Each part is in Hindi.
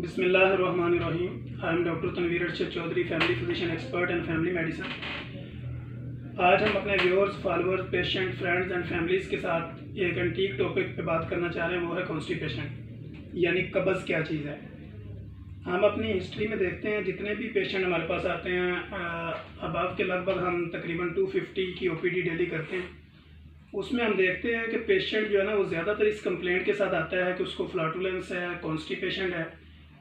बिस्मिल्लाहिर्रहमानिर्रहीम। I am doctor Tanveer Arshad Chaudhary, family physician expert and family medicine. आज हम अपने viewers, followers, patient, friends and families के साथ एक एंटीक टॉपिक पे बात करना चाह रहे हैं, वो है कॉन्स्टिपेशन यानी कब्ज़ क्या चीज़ है। हम अपनी हिस्ट्री में देखते हैं जितने भी पेशेंट हमारे पास आते हैं, अब के लगभग हम तकरीबन 250 की ओपीडी डेली करते हैं। उसमें हम देखते हैं कि पेशेंट जो है ना वो ज़्यादातर इस कंप्लेंट के साथ आता है कि उसको फ्लैटुलेंस है, कॉन्स्टिपेशन है,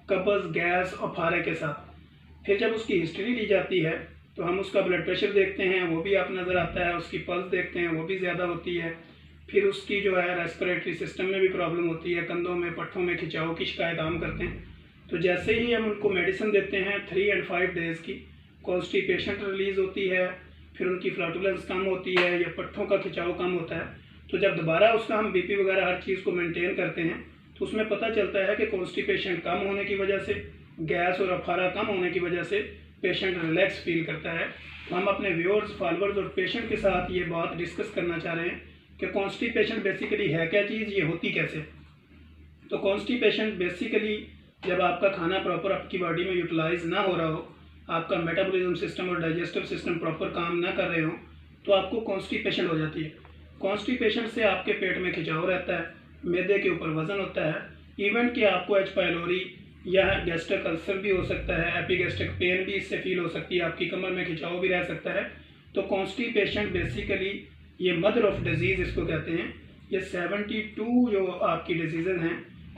कब्ज़, गैस और फारे के साथ। फिर जब उसकी हिस्ट्री ली जाती है तो हम उसका ब्लड प्रेशर देखते हैं, वो भी आप नज़र आता है, उसकी पल्स देखते हैं, वो भी ज़्यादा होती है। फिर उसकी जो है रेस्पिरेटरी सिस्टम में भी प्रॉब्लम होती है, कंधों में, पट्ठों में खिंचाव की शिकायत आम करते हैं। तो जैसे ही हम उनको मेडिसिन देते हैं 3 और 5 डेज़ की, कॉन्स्टिपेशन रिलीज़ होती है, फिर उनकी फ्लैटुलेंस कम होती है या पट्ठों का खिंचाव कम होता है। तो जब दोबारा उसका हम बीपी वगैरह हर चीज़ को मेंटेन करते हैं तो उसमें पता चलता है कि कॉन्स्टिपेशन कम होने की वजह से, गैस और अफारा कम होने की वजह से पेशेंट रिलैक्स फील करता है। तो हम अपने व्यूअर्स, फॉलोअर्स और पेशेंट के साथ ये बात डिस्कस करना चाह रहे हैं कि कॉन्स्टिपेशन बेसिकली है क्या चीज़, ये होती कैसे। तो कॉन्स्टिपेशन बेसिकली जब आपका खाना प्रॉपर आपकी बॉडी में यूटिलाइज ना हो रहा हो, आपका मेटाबॉलिज्म सिस्टम और डाइजेस्टिव सिस्टम प्रॉपर काम ना कर रहे हो, तो आपको कॉन्स्टिपेशन हो जाती है। कॉन्स्टिपेशन से आपके पेट में खिंचाव रहता है, मैदे के ऊपर वजन होता है, इवन कि आपको एच पाइलोरी या गैस्ट्रिक अल्सर भी हो सकता है, एपिगैस्ट्रिक पेन भी इससे फील हो सकती है, आपकी कमर में खिंचाव भी रह सकता है। तो कॉन्स्टिपेशन बेसिकली ये मदर ऑफ डिजीज़ इसको कहते हैं। ये 72 जो आपकी डिजीज़ हैं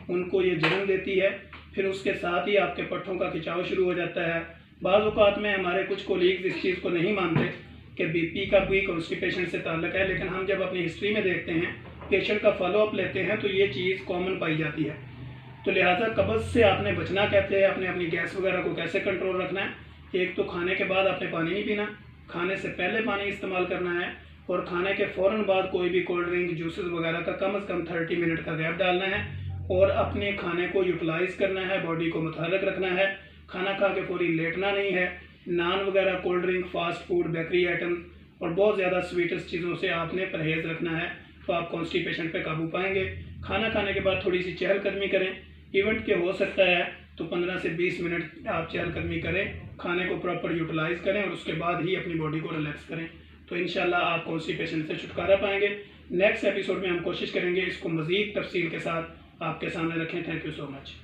उनको ये जन्म देती है। फिर उसके साथ ही आपके पट्ठों का खिंचाव शुरू हो जाता है। बाज़ औक़ात में हमारे कुछ कोलीग्स इस चीज़ को नहीं मानते कि बीपी का भी कॉन्स्टिपेशन से ताल्लुक़ है, लेकिन हम जब अपनी हिस्ट्री में देखते हैं, पेशेंट का फॉलोअप लेते हैं, तो ये चीज़ कॉमन पाई जाती है। तो लिहाजा कब्ज़ से आपने बचना कहते हैं, आपने अपनी गैस वगैरह को कैसे कंट्रोल रखना है। एक तो खाने के बाद आपने पानी नहीं पीना, खाने से पहले पानी इस्तेमाल करना है, और खाने के फ़ौरन बाद कोई भी कोल्ड ड्रिंक, जूसेस वगैरह का कम से कम 30 मिनट का गैप डालना है, और अपने खाने को यूटिलाइज़ करना है, बॉडी को मुतहर्रिक रखना है। खाना खा के फौरी लेटना नहीं है। नान वगैरह, cold drink, fast food, bakery item और बहुत ज़्यादा स्वीटेस्ट चीज़ों से आपने परहेज़ रखना है, तो आप कॉन्स्टिपेशन पे काबू पाएंगे। खाना खाने के बाद थोड़ी सी चहलकदमी करें, इवेंट के हो सकता है तो 15 से 20 मिनट आप चहलकदमी करें, खाने को प्रॉपर यूटिलाइज़ करें और उसके बाद ही अपनी बॉडी को रिलैक्स करें। तो इंशाल्लाह आप कॉन्स्टिपेशन से छुटकारा पाएंगे। नेक्स्ट एपिसोड में हम कोशिश करेंगे इसको मज़ीद तफसील के साथ आपके सामने रखें। Thank you so much.